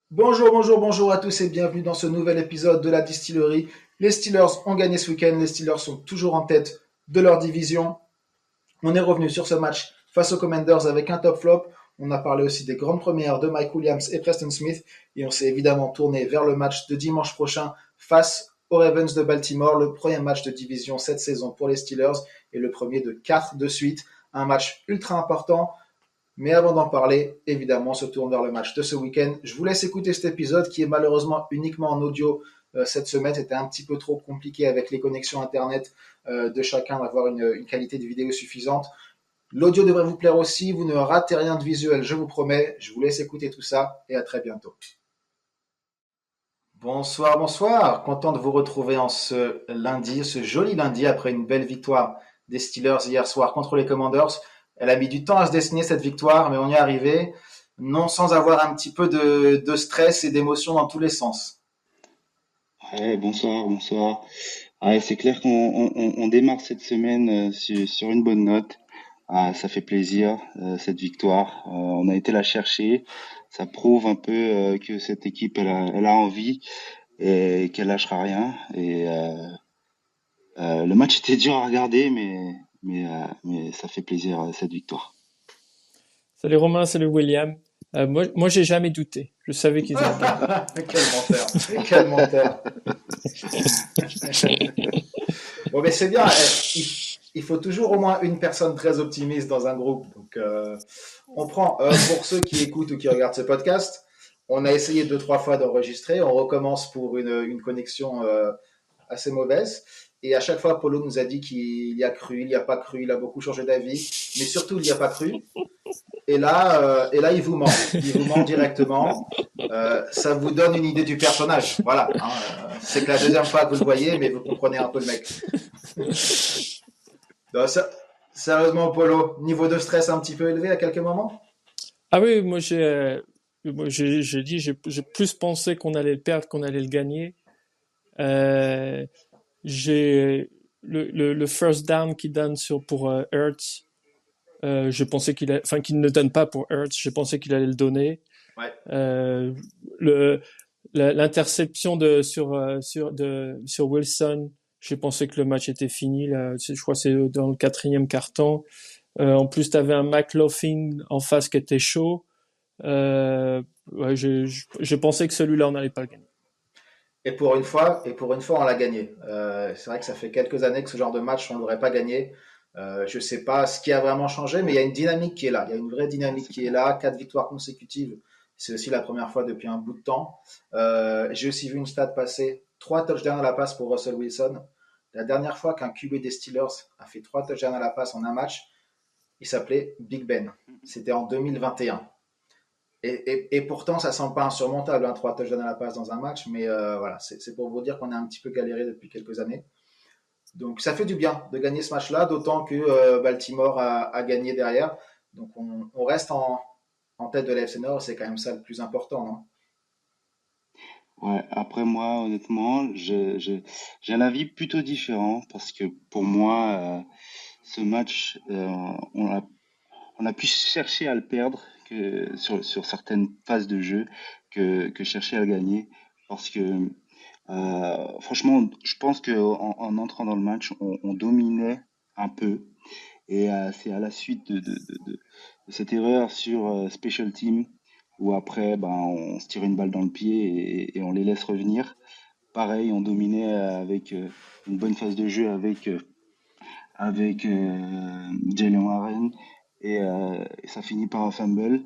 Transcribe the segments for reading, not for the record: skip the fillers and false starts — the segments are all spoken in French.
Bonjour à tous et bienvenue dans ce nouvel épisode de la Distillerie. Les Steelers ont gagné ce week-end, les Steelers sont toujours en tête de leur division. On est revenu sur ce match face aux Commanders avec un top flop. On a parlé aussi des grandes premières de Mike Williams et Preston Smith et on s'est évidemment tourné vers le match de dimanche prochain face aux Ravens de Baltimore, le premier match de division cette saison pour les Steelers et le premier de 4 de suite. Un match ultra important. Mais avant d'en parler, évidemment, on se tourne vers le match de ce week-end. Je vous laisse écouter cet épisode qui est malheureusement uniquement en audio cette semaine. C'était un petit peu trop compliqué avec les connexions Internet de chacun d'avoir une qualité de vidéo suffisante. L'audio devrait vous plaire aussi. Vous ne ratez rien de visuel, je vous promets. Je vous laisse écouter tout ça et à très bientôt. Bonsoir. Content de vous retrouver en ce lundi, ce joli lundi après une belle victoire des Steelers hier soir contre les Commanders. Elle a mis du temps à se dessiner cette victoire, mais on y est arrivé, non sans avoir un petit peu de stress et d'émotion dans tous les sens. Ouais, bonsoir. Ouais, c'est clair qu'on démarre cette semaine sur une bonne note. Ah, ça fait plaisir, cette victoire. On a été la chercher. Ça prouve un peu que cette équipe, elle a envie et qu'elle lâchera rien. Et le match était dur à regarder, mais ça fait plaisir, cette victoire. Salut Romain, salut William. Moi, j'ai jamais douté. Je savais qu'ils allaient gagner. Quel menteur. Bon, mais c'est bien. Il faut toujours au moins une personne très optimiste dans un groupe. Donc, on prend, pour ceux qui écoutent ou qui regardent ce podcast, on a essayé 2-3 fois d'enregistrer. On recommence pour une connexion assez mauvaise. Et à chaque fois, Polo nous a dit qu'il y a cru, il n'y a pas cru, il a beaucoup changé d'avis, mais surtout, il n'y a pas cru. Et là, il vous ment. Il vous ment directement. Ça vous donne une idée du personnage. Voilà. C'est que la deuxième fois que vous le voyez, mais vous comprenez un peu le mec. Donc, sérieusement, Polo, niveau de stress un petit peu élevé à quelques moments? Ah oui, j'ai dit, j'ai plus pensé qu'on allait le perdre qu'on allait le gagner. Euh, j'ai le first down qu'il donne pour Hurts. Je pensais qu'il ne donne pas pour Hurts. Je pensais qu'il allait le donner. Ouais. L'interception sur Wilson. J'ai pensé que le match était fini. Là, je crois que c'est dans le 4e quart-temps. En plus, tu avais un McLaughlin en face qui était chaud. Ouais, j'ai pensé que celui-là, on n'allait pas le gagner. Et pour une fois, on l'a gagné. C'est vrai que ça fait quelques années que ce genre de match, on ne l'aurait pas gagné. Je ne sais pas ce qui a vraiment changé, mais il y a une dynamique qui est là. Il y a une vraie dynamique qui est là. 4 victoires consécutives. C'est aussi la première fois depuis un bout de temps. J'ai aussi vu une stat passer. 3 touchdowns à la passe pour Russell Wilson. La dernière fois qu'un QB des Steelers a fait 3 touchdowns à la passe en un match, il s'appelait Big Ben. C'était en 2021. Et pourtant, ça ne semble pas insurmontable, 3 touchdowns à la passe dans un match, mais voilà, c'est pour vous dire qu'on a un petit peu galéré depuis quelques années. Donc ça fait du bien de gagner ce match-là, d'autant que Baltimore a gagné derrière. Donc on reste en tête de la FC Nord, c'est quand même ça le plus important, non? Ouais, après moi, honnêtement, j'ai un avis plutôt différent parce que pour moi, ce match, on a pu chercher à le perdre que sur certaines phases de jeu que chercher à le gagner. Parce que franchement, je pense que en entrant dans le match, on dominait un peu. Et c'est à la suite de cette erreur sur Special Team où après, ben, on se tire une balle dans le pied et on les laisse revenir. Pareil, on dominait avec une bonne phase de jeu avec Jalen Warren et ça finit par un fumble.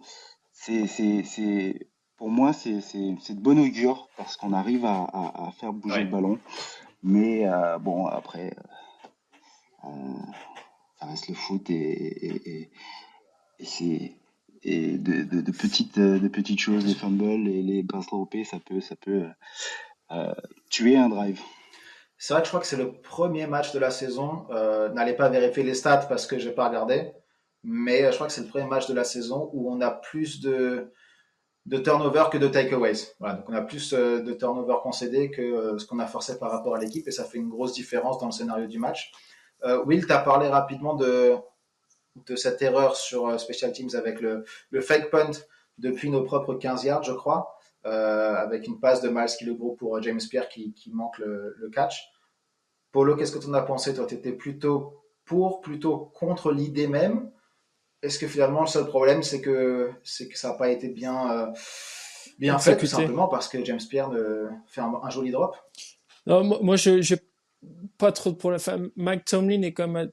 Pour moi, c'est de bon augure parce qu'on arrive à faire bouger Ouais. le ballon. Mais bon, après, euh, ça reste le foot et c'est et de petites choses, les fumbles et les passes droppées, ça peut tuer un drive. C'est vrai que je crois que c'est le premier match de la saison. N'allez pas vérifier les stats parce que je n'ai pas regardé, mais je crois que c'est le premier match de la saison où on a plus de turnover que de takeaways. Voilà, donc on a plus de turnover concédés que ce qu'on a forcé par rapport à l'équipe et ça fait une grosse différence dans le scénario du match. Will, tu as parlé rapidement de cette erreur sur Special Teams avec le fake punt depuis nos propres 15 yards, je crois, avec une passe de Miles Killebrew pour James Pierre qui manque le catch. Polo, qu'est-ce que tu en as pensé? Toi, tu étais plutôt contre l'idée même. Est-ce que finalement, le seul problème, c'est que ça n'a pas été bien fait, tout exécuté. simplement parce que James Pierre fait un joli drop? Non, moi, j'ai pas trop de problème. Enfin, Mike Tomlin est comme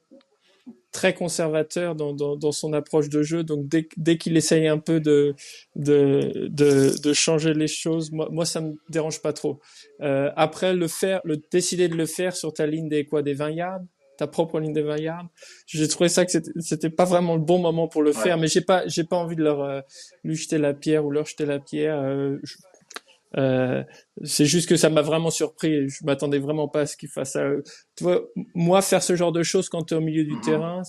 très conservateur dans son approche de jeu. Donc dès qu'il essaye un peu de changer les choses, moi ça me dérange pas trop. Après décider de le faire sur ta ligne des 20 yards, ta propre ligne des 20 yards, j'ai trouvé ça que c'était pas vraiment le bon moment pour le Ouais. faire. Mais j'ai pas envie de lui jeter la pierre ou leur jeter la pierre. C'est juste que ça m'a vraiment surpris. Je m'attendais vraiment pas à ce qu'il fasse ça. Tu vois, moi, faire ce genre de choses quand tu es au milieu du Mhm. terrain,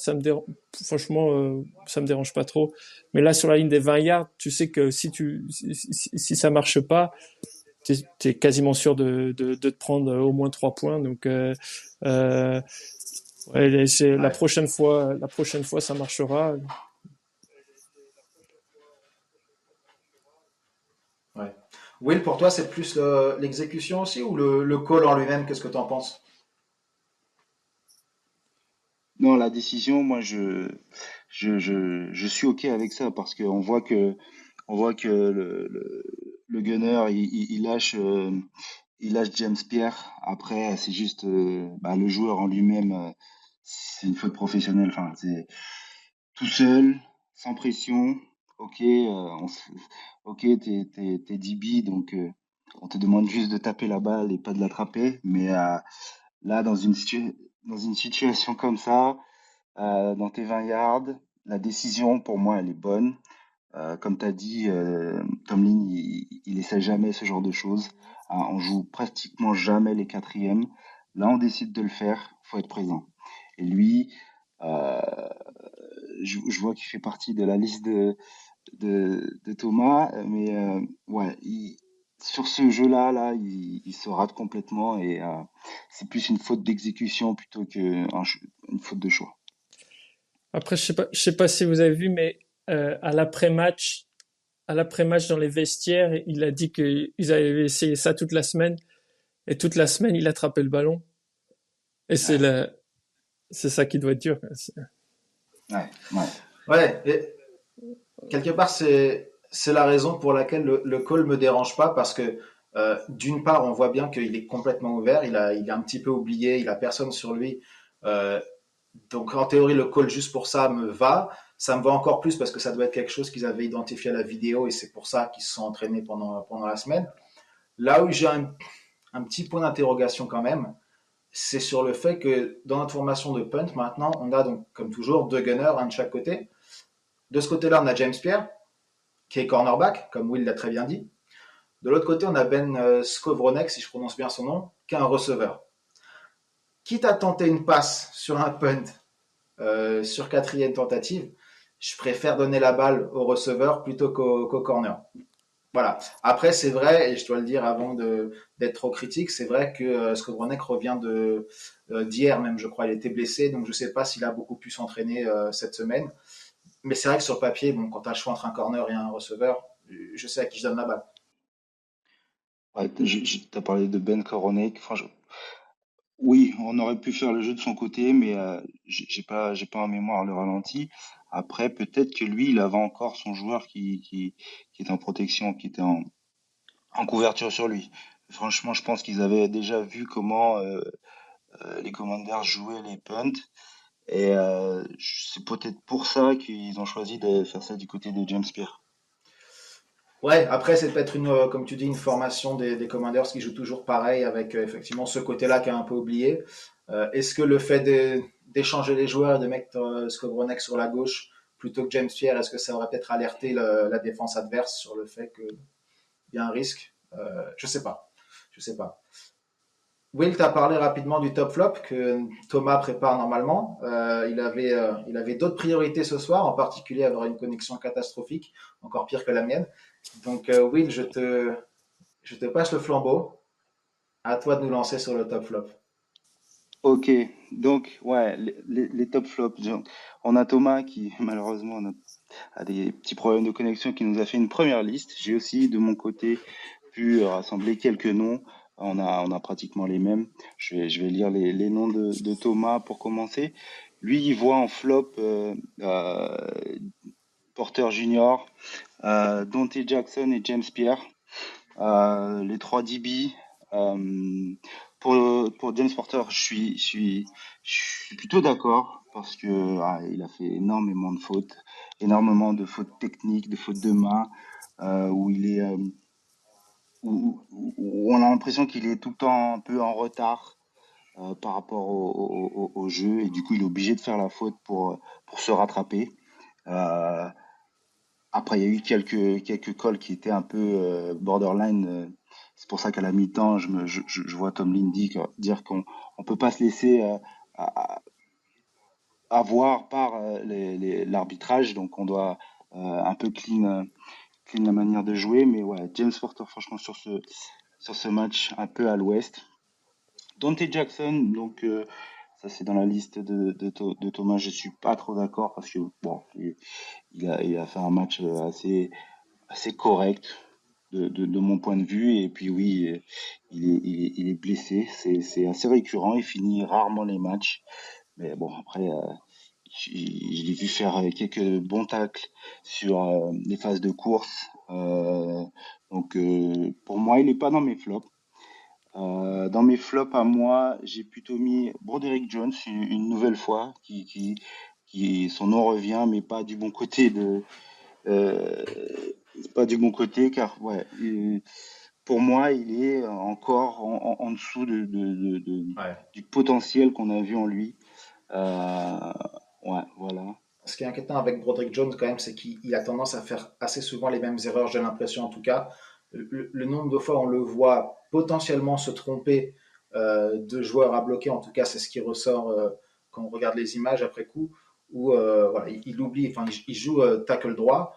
franchement, ça me dérange pas trop. Mais là, sur la ligne des 20 yards, tu sais que si ça marche pas, t'es quasiment sûr de te prendre au moins 3 points. Donc, euh, ouais, Ouais. la prochaine fois, ça marchera. Ouais. Will, pour toi, c'est plus l'exécution aussi ou le call en lui-même? Qu'est-ce que tu en penses? Non, la décision, moi, je suis OK avec ça parce on voit que le gunner, il lâche James Pierre. Après, c'est juste, bah, le joueur en lui-même, c'est une faute professionnelle. Enfin, c'est tout seul, sans pression. OK, OK, t'es DB, donc, on te demande juste de taper la balle et pas de l'attraper. Mais, là, dans une situation comme ça, dans tes 20 yards, la décision, pour moi, elle est bonne. Comme tu as dit, Tomlin, il essaie jamais ce genre de choses. On joue pratiquement jamais les quatrièmes. Là, on décide de le faire, faut être présent. Et lui, euh, je vois qu'il fait partie de la liste de Thomas, mais ouais, sur ce jeu-là, il se rate complètement et c'est plus une faute d'exécution plutôt qu'une une faute de choix. Après, je sais pas si vous avez vu, mais à l'après-match dans les vestiaires, il a dit qu'ils avaient essayé ça toute la semaine et toute la semaine il attrapait le ballon et Ouais. c'est ça qui doit être dur. Ouais, ouais. Ouais, et quelque part, c'est la raison pour laquelle le call me dérange pas parce que d'une part, on voit bien qu'il est complètement ouvert, il est un petit peu oublié, il a personne sur lui. Euh, donc en théorie, le call juste pour ça me va. Ça me va encore plus parce que ça doit être quelque chose qu'ils avaient identifié à la vidéo et c'est pour ça qu'ils se sont entraînés pendant la semaine. Là où j'ai un petit point d'interrogation quand même, c'est sur le fait que dans notre formation de punt, maintenant, on a donc, comme toujours, deux gunners, un de chaque côté. De ce côté-là, on a James Pierre, qui est cornerback, comme Will l'a très bien dit. De l'autre côté, on a Ben Skowronek, si je prononce bien son nom, qui est un receveur. Quitte à tenter une passe sur un punt sur quatrième tentative, je préfère donner la balle au receveur plutôt qu'au corner. Voilà. Après, c'est vrai, et je dois le dire avant d'être trop critique, c'est vrai que Skowronek revient d'hier même, je crois. Il était blessé, donc je ne sais pas s'il a beaucoup pu s'entraîner cette semaine. Mais c'est vrai que sur le papier, bon, quand tu as le choix entre un corner et un receveur, je sais à qui je donne la balle. Ouais, t'as parlé de Ben Koronek. Franchement, oui, on aurait pu faire le jeu de son côté, mais j'ai pas en mémoire le ralenti. Après, peut-être que lui, il avait encore son joueur qui était en protection, qui était en couverture sur lui. Franchement, je pense qu'ils avaient déjà vu comment les Commanders jouaient les punts, et c'est peut-être pour ça qu'ils ont choisi de faire ça du côté de James Pierre. Ouais, après, c'est peut-être comme tu dis, une formation des Commanders qui joue toujours pareil avec effectivement ce côté-là qui est un peu oublié. Est-ce que le fait d'échanger les joueurs et de mettre Skowronek sur la gauche plutôt que James Pierre, est-ce que ça aurait peut-être alerté la défense adverse sur le fait qu'il y a un risque? Je sais pas. Je sais pas. Will t'a parlé rapidement du top flop que Thomas prépare normalement. Il avait d'autres priorités ce soir, en particulier avoir une connexion catastrophique, encore pire que la mienne. Donc Will, je te passe le flambeau. À toi de nous lancer sur le top flop. Ok, donc ouais, les top flops. On a Thomas qui malheureusement à des petits problèmes de connexion qui nous a fait une première liste. J'ai aussi de mon côté pu rassembler quelques noms. On a pratiquement les mêmes. Je vais lire les noms de Thomas pour commencer. Lui, il voit en flop Porter Junior, Dante Jackson et James Pierre. Les trois DB. Euh, pour James Porter, je suis plutôt d'accord parce que il a fait énormément de fautes techniques, de fautes de main, où il est, où on a l'impression qu'il est tout le temps un peu en retard par rapport au jeu et du coup il est obligé de faire la faute pour se rattraper. Euh, Après, il y a eu quelques calls qui étaient un peu borderline. C'est pour ça qu'à la mi-temps, je vois Tomlin dire qu'on peut pas se laisser à- avoir par l'arbitrage, donc on doit un peu clean la manière de jouer. Mais ouais, James Porter, franchement, sur ce match, un peu à l'ouest. Dante Jackson, donc ça c'est dans la liste de Thomas, je suis pas trop d'accord parce que bon, il a fait un match assez correct de mon point de vue. Et puis oui, il est blessé. C'est assez récurrent. Il finit rarement les matchs. Mais bon, après, je l'ai vu faire quelques bons tacles sur les phases de course. Donc pour moi, il n'est pas dans mes flops. Dans mes flops à moi, j'ai plutôt mis Broderick Jones une nouvelle fois, qui son nom revient, mais pas du bon côté euh, pas du bon côté, car ouais, pour moi, il est encore en dessous Ouais. du potentiel qu'on a vu en lui. Euh, ouais, voilà. Ce qui est inquiétant avec Broderick Jones, quand même, c'est qu'il a tendance à faire assez souvent les mêmes erreurs, j'ai l'impression en tout cas. Le nombre de fois on le voit potentiellement se tromper de joueurs à bloquer, en tout cas, c'est ce qui ressort quand on regarde les images après coup, où voilà, il oublie, enfin, il joue tackle droit.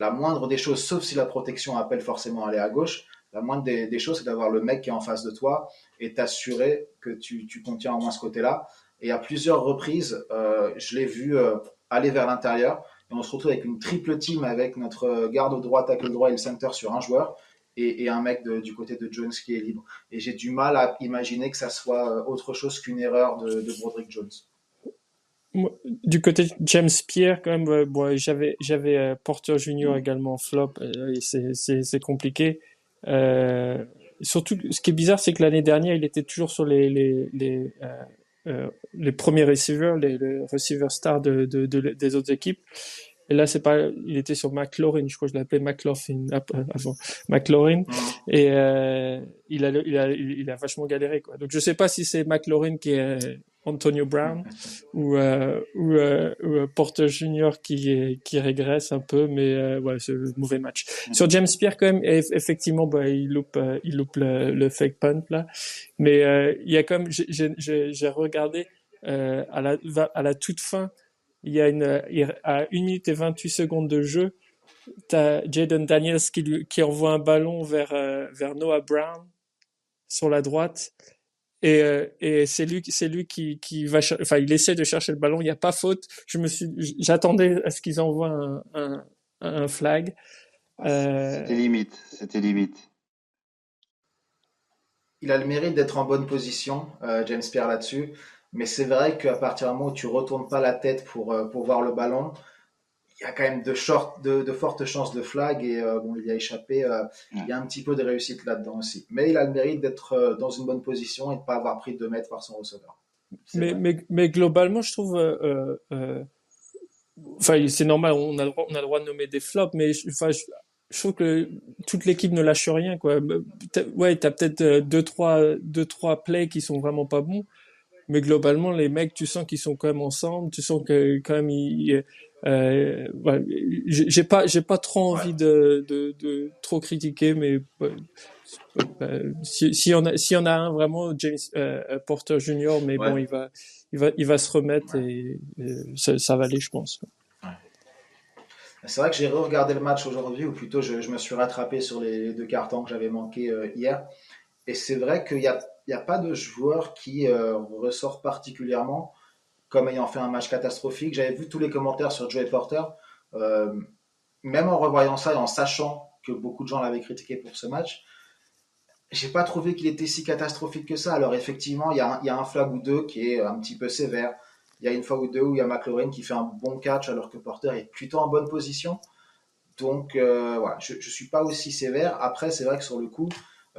La moindre des choses, sauf si la protection appelle forcément à aller à gauche, la moindre des choses, c'est d'avoir le mec qui est en face de toi et t'assurer que tu contiens au moins ce côté-là. Et à plusieurs reprises, je l'ai vu aller vers l'intérieur et on se retrouve avec une triple team avec notre garde droit, tackle droit et le center sur un joueur et un mec du côté de Jones qui est libre. Et j'ai du mal à imaginer que ça soit autre chose qu'une erreur de Broderick Jones. Du côté de James Pierre, quand même, bon, j'avais Porter Junior également flop. Et c'est compliqué. Surtout, ce qui est bizarre, c'est que l'année dernière, il était toujours sur les premiers receivers, les receivers stars des autres équipes. Et là, c'est pas, il était sur McLaurin, je crois que je l'appelais McLaughlin avant McLaurin, et il a vachement galéré, quoi. Donc je sais pas si c'est McLaurin qui est Antonio Brown ou Porter Junior qui régresse un peu, mais ouais, c'est un mauvais match. Sur James Pierre quand même, effectivement, bah, il loupe le fake punt là, mais il y a quand même, j'ai regardé à la toute fin. Il y a à 1 minute et 28 secondes de jeu, t'as Jaden Daniels qui envoie un ballon vers Noah Brown sur la droite. Et c'est lui qui va, enfin, il essaie de chercher le ballon. Il n'y a pas faute. J'attendais à ce qu'ils envoient un flag. C'était limite, c'était limite. Il a le mérite d'être en bonne position, James Pierre là-dessus. Mais c'est vrai qu'à partir du moment où tu retournes pas la tête pour voir le ballon, il y a quand même de fortes chances de flag et bon, il y a échappé. Il y Ouais. a un petit peu de réussite là-dedans aussi. Mais il a le mérite d'être dans une bonne position et de ne pas avoir pris 2 mètres par son receveur. C'est vrai. Mais globalement, je trouve, enfin, c'est normal, on a le droit de nommer des flops, mais enfin, je trouve que toute l'équipe ne lâche rien, quoi. Ouais, t'as peut-être deux, trois plays qui sont vraiment pas bons, mais globalement, les mecs, tu sens qu'ils sont quand même ensemble, tu sens que quand même ouais, j'ai pas trop Ouais. envie de trop critiquer, mais ouais, s'il y en a un vraiment, James Porter Junior, mais bon, Ouais. il va se remettre Ouais. et ça va aller, je pense. Ouais. C'est vrai que j'ai re-regardé le match aujourd'hui, ou plutôt je me suis rattrapé sur les 2 cartons que j'avais manqués hier. Et c'est vrai qu'il y a pas de joueur qui ressort particulièrement comme ayant fait un match catastrophique. J'avais vu tous les commentaires sur Joey Porter. Euh, Même en revoyant ça et en sachant que beaucoup de gens l'avaient critiqué pour ce match, j'ai pas trouvé qu'il était si catastrophique que ça. Alors effectivement, il y a un flag ou deux qui est un petit peu sévère. Il y a une fois ou deux où il y a McLaurin qui fait un bon catch alors que Porter est plutôt en bonne position. Donc voilà, je ne suis pas aussi sévère. Après, c'est vrai que sur le coup,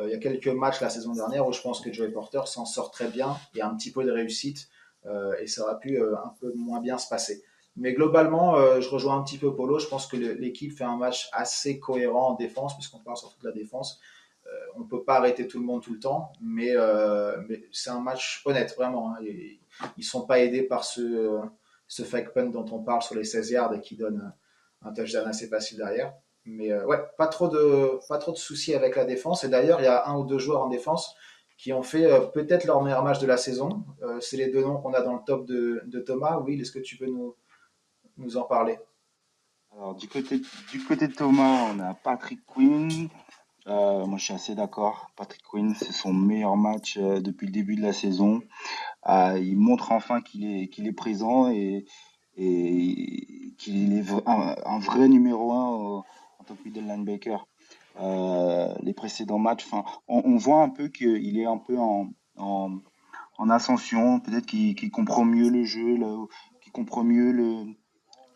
il y a quelques matchs la saison dernière où je pense que Joey Porter s'en sort très bien. Il y a un petit peu de réussite et ça aurait pu un peu moins bien se passer. Mais globalement, je rejoins un petit peu Polo. Je pense que l'équipe fait un match assez cohérent en défense, puisqu'on parle surtout de la défense. On ne peut pas arrêter tout le monde tout le temps, mais c'est un match honnête, vraiment. Hein. Ils ne sont pas aidés par ce fake punt dont on parle sur les 16 yards et qui donne un touchdown assez facile derrière. Mais ouais, pas trop de soucis avec la défense. Et d'ailleurs, il y a un ou deux joueurs en défense qui ont fait peut-être leur meilleur match de la saison. C'est les deux noms qu'on a dans le top de Thomas. Will, est-ce que tu peux nous en parler? Alors, du côté de Thomas, on a Patrick Quinn. Moi, je suis assez d'accord. Patrick Quinn, c'est son meilleur match depuis le début de la saison. Il montre enfin qu'il est présent et qu'il est un vrai numéro un en tant que middle linebacker. Les précédents matchs, enfin, on voit un peu qu'il est un peu en, en ascension. Peut-être qu'il comprend mieux le jeu, qu'il comprend mieux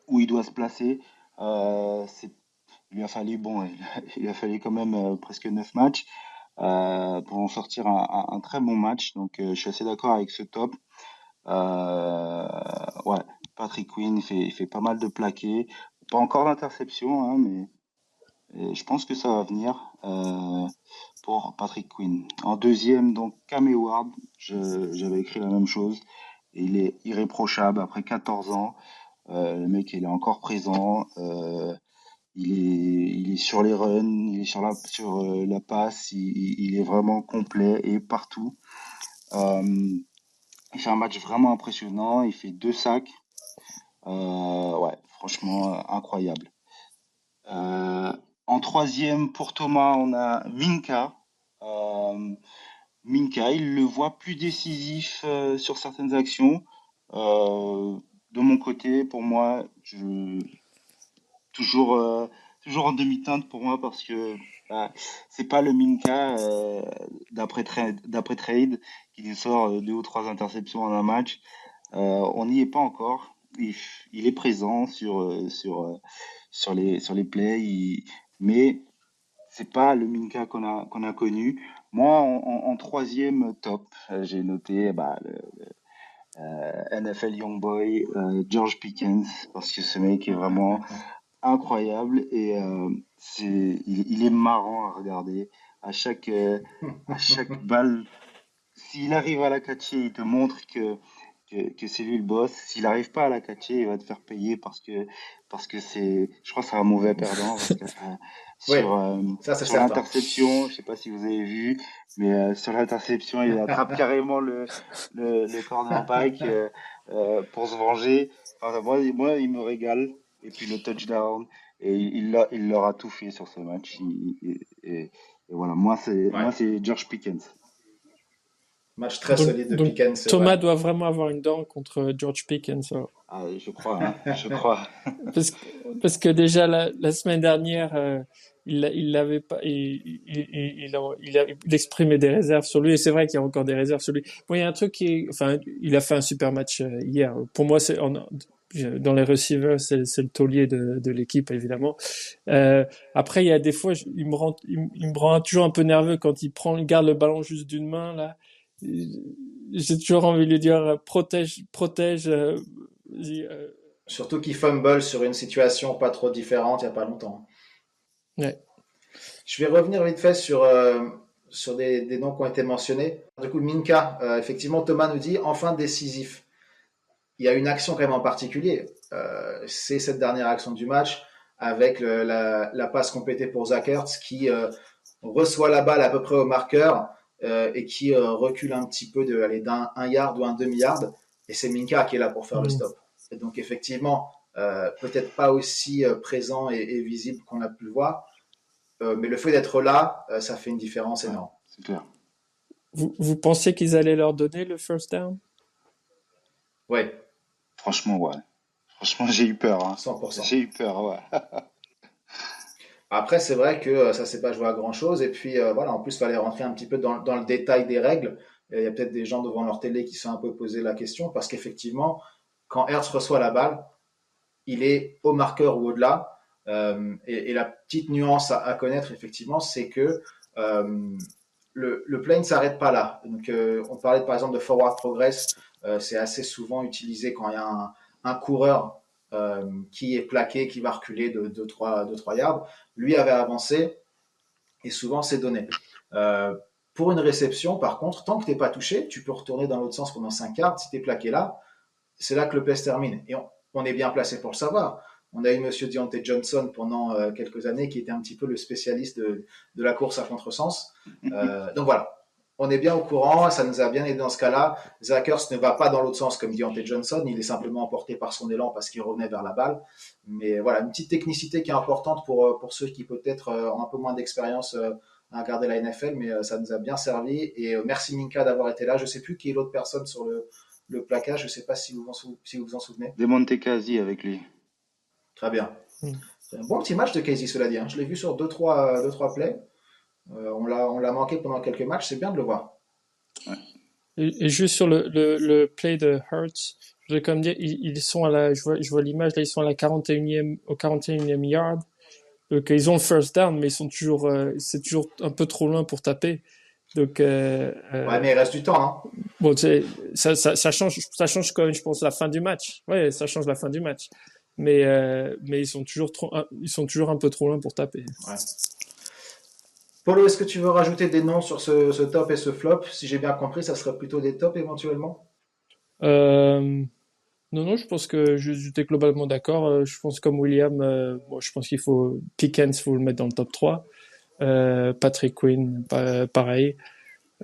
où il doit se placer. Il lui a fallu, bon, il a fallu quand même presque 9 matchs pour en sortir un très bon match. Donc, je suis assez d'accord avec ce top. Ouais, Patrick Quinn, il fait pas mal de plaqués. Pas encore d'interception, hein, mais je pense que ça va venir pour Patrick Quinn. En deuxième, donc Cam Hayward, j'avais écrit la même chose. Et il est irréprochable après 14 ans. Le mec, il est encore présent. Il est sur les runs, il est sur la passe. Il est vraiment complet et partout. Euh, il fait un match vraiment impressionnant. Il fait 2 sacs. Ouais, franchement, incroyable. Euh, En troisième, pour Thomas, on a Minka. Euh, Minka, il le voit plus décisif sur certaines actions. Euh, de mon côté, pour moi, toujours, toujours en demi-teinte pour moi parce que bah, c'est pas le Minka d'après trade qui nous sort 2 ou 3 interceptions en un match. On n'y est pas encore. Il est présent sur les plays, mais c'est pas le Minka qu'on a connu. Moi, en troisième top, j'ai noté bah, NFL Youngboy, George Pickens, parce que ce mec est vraiment incroyable et il est marrant à regarder. À chaque balle, s'il arrive à la catcher, il te montre que c'est lui le boss. S'il n'arrive pas à la catcher, il va te faire payer parce que je crois que c'est un mauvais perdant parce que Oui, sur, ça c'est sur certain. l'interception, je sais pas si vous avez vu, mais sur l'interception, il attrape carrément le cornerback pour se venger. Enfin, moi, il me régale. Et puis le touchdown, et il leur a tout fait sur ce match. Et voilà, moi c'est Ouais. moi c'est George Pickens. Match très Donc, solide de donc Pickens, c'est vrai. Thomas doit vraiment avoir une dent contre George Pickens. Alors. Ah, je crois, hein, je crois. Parce, parce que déjà la semaine dernière, il l'avait pas, il exprimait des réserves sur lui. Et c'est vrai qu'il y a encore des réserves sur lui. Bon, il y a un truc enfin, il a fait un super match hier. Pour moi, dans les receivers, c'est le taulier de l'équipe évidemment. Euh, Après, il y a des fois, il me rend toujours un peu nerveux quand il garde le ballon juste d'une main là. J'ai toujours envie de lui dire protège, protège. Vas-y, Surtout qu'il fumble sur une situation pas trop différente il n'y a pas longtemps. ouais. Je vais revenir vite fait sur des noms qui ont été mentionnés. Du coup, Minka, effectivement, Thomas nous dit enfin décisif. Il y a une action quand même en particulier. C'est cette dernière action du match avec la passe complétée pour Zach Ertz qui reçoit la balle à peu près au marqueur et qui recule un petit peu d'un un yard ou un demi-yard. Et c'est Minka qui est là pour faire le Mm. stop. Et donc effectivement, peut-être pas aussi présent et visible qu'on a pu le voir, mais le fait d'être là, ça fait une différence Ouais, énorme. c'est clair. Vous pensiez qu'ils allaient leur donner le first down? Ouais, Franchement, ouais. Franchement, j'ai eu peur, hein. 100%. J'ai eu peur, ouais. Après, c'est vrai que ça s'est pas joué à grand-chose. Et puis, voilà, en plus, il fallait rentrer un petit peu dans le détail des règles. Et il y a peut-être des gens devant leur télé qui se sont un peu posé la question parce qu'effectivement, quand Hertz reçoit la balle, il est au marqueur ou au-delà. Et la petite nuance à connaître, effectivement, c'est que euh, le play ne s'arrête pas là. Donc, on parlait par exemple de forward progress. C'est assez souvent utilisé quand il y a un coureur qui est plaqué, qui va reculer de 2-3 yards. Lui avait avancé et souvent c'est donné. Pour une réception, par contre, tant que tu n'es pas touché, tu peux retourner dans l'autre sens pendant 5 yards. Si tu es plaqué là, c'est là que le play se termine. Et on est bien placé pour le savoir. On a eu Monsieur Deontay Johnson pendant quelques années qui était un petit peu le spécialiste de la course à contresens. Donc voilà, on est bien au courant, ça nous a bien aidé dans ce cas-là. Zachers ne va pas dans l'autre sens comme Deontay Johnson, il est simplement emporté par son élan parce qu'il revenait vers la balle. Mais voilà, une petite technicité qui est importante pour ceux qui peut-être ont un peu moins d'expérience à regarder la NFL, mais ça nous a bien servi. Et merci Minka d'avoir été là. Je ne sais plus qui est l'autre personne sur le placage. Je ne sais pas si vous vous en souvenez. Démonté quasi avec lui. Très bien. Mm. C'est un bon petit match de Casey, cela dit. Hein. Je l'ai vu sur 2-3 plays. On l'a manqué pendant quelques matchs. C'est bien de le voir. Et juste sur le play de Hurts, je voudrais quand même dire, ils sont à la, je vois l'image, là, ils sont à la 41e, au 41e yard. Donc, ils ont le first down, mais c'est toujours un peu trop loin pour taper. Donc, Ouais, mais il reste du temps. Hein. bon, tu sais, ça change quand même, je pense, la fin du match. Ouais, ça change la fin du match. Mais ils sont toujours un peu trop loin pour taper. Ouais. Polo, est-ce que tu veux rajouter des noms sur ce top et ce flop? Si j'ai bien compris, ça serait plutôt des tops éventuellement. Euh, non, je pense que j'étais globalement d'accord. Je pense comme William, bon, je pense qu'il faut Pickens, faut le mettre dans le top 3. Patrick Quinn, pareil.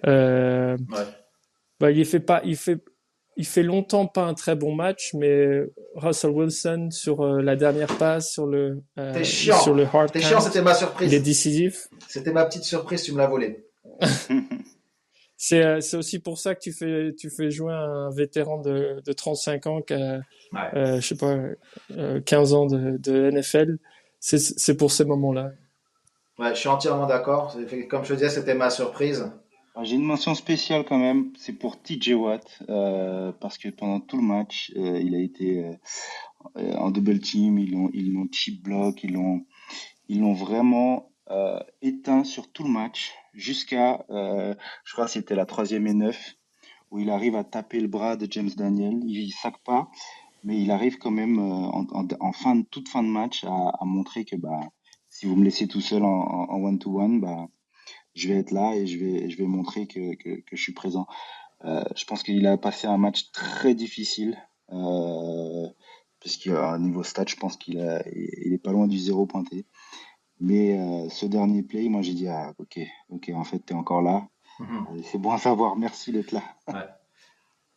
Euh, Ouais. bah, il fait longtemps pas un très bon match, mais Russell Wilson sur la dernière passe, T'es sur chiant. le hard T'es chiant, count, c'était ma il est surprise. décisif. C'était ma petite surprise, tu me l'as volé. C'est aussi pour ça que tu fais jouer un vétéran de 35 ans qui a, Ouais. je sais pas, 15 ans de NFL. C'est pour ces moments-là. Ouais, je suis entièrement d'accord. Comme je te disais, c'était ma surprise. J'ai une mention spéciale quand même, c'est pour TJ Watt, parce que pendant tout le match, il a été en double team, ils l'ont chip block, ils l'ont vraiment éteint sur tout le match jusqu'à, je crois que c'était la 3e et 9, où il arrive à taper le bras de James Daniel. Il sac pas, mais il arrive quand même toute fin de match à montrer que bah, si vous me laissez tout seul en one-to-one, bah, je vais être là et je vais montrer que je suis présent. Je pense qu'il a passé un match très difficile, puisqu'à niveau stat, je pense il est pas loin du zéro pointé. Mais ce dernier play, moi j'ai dit, ah, ok, en fait, t'es encore là. Mhm. C'est bon à savoir, merci d'être là. Ouais.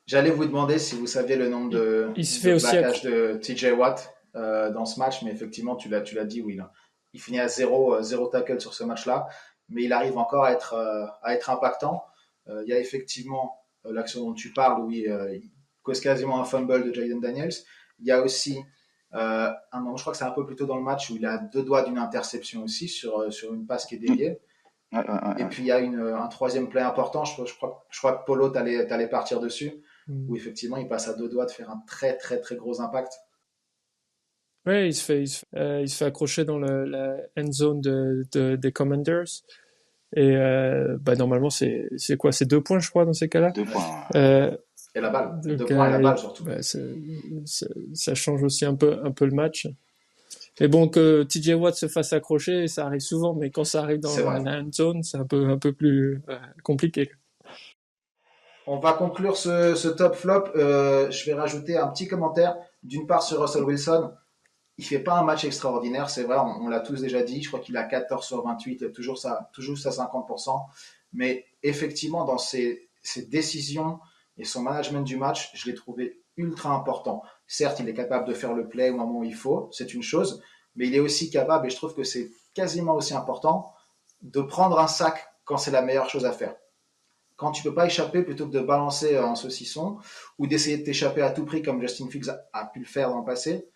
J'allais vous demander si vous saviez le nombre Il, de, il se de fait aussi plaquages de TJ Watt dans ce match, mais effectivement, tu l'as dit, oui. Là. Il finit à zéro tackle sur ce match-là, mais il arrive encore à être impactant. Il y a effectivement l'action dont tu parles, où il cause quasiment un fumble de Jaden Daniels. Il y a aussi un moment, je crois que c'est un peu plus tôt dans le match, où il a 2 doigts d'une interception aussi sur une passe qui est déviée. Ouais, ouais, ouais, Et ouais. puis il y a un troisième play important, je crois que Polo, t'allais partir dessus, où Mm. effectivement il passe à 2 doigts de faire un très très très gros impact. Ouais, il se fait accrocher dans la end zone des Commanders. Et bah, normalement, c'est quoi? C'est 2 points, je crois, dans ces cas-là. Deux Ouais. points. Euh, Et la balle, deux donc, points et la balle surtout. bah, ça change aussi un peu le match. Mais bon, que TJ Watt se fasse accrocher, ça arrive souvent, mais quand ça arrive dans C'est vrai. la end zone, c'est un peu plus compliqué. On va conclure ce top flop. Je vais rajouter un petit commentaire. D'une part sur Russell Wilson, il fait pas un match extraordinaire, c'est vrai, on l'a tous déjà dit. Je crois qu'il a 14 sur 28, il a toujours ça 50%. Mais effectivement, dans ses décisions et son management du match, je l'ai trouvé ultra important. Certes, il est capable de faire le play au moment où il faut, c'est une chose, mais il est aussi capable, et je trouve que c'est quasiment aussi important, de prendre un sac quand c'est la meilleure chose à faire. quand tu peux pas échapper, plutôt que de balancer un saucisson ou d'essayer de t'échapper à tout prix comme Justin Fields a pu le faire dans le passé,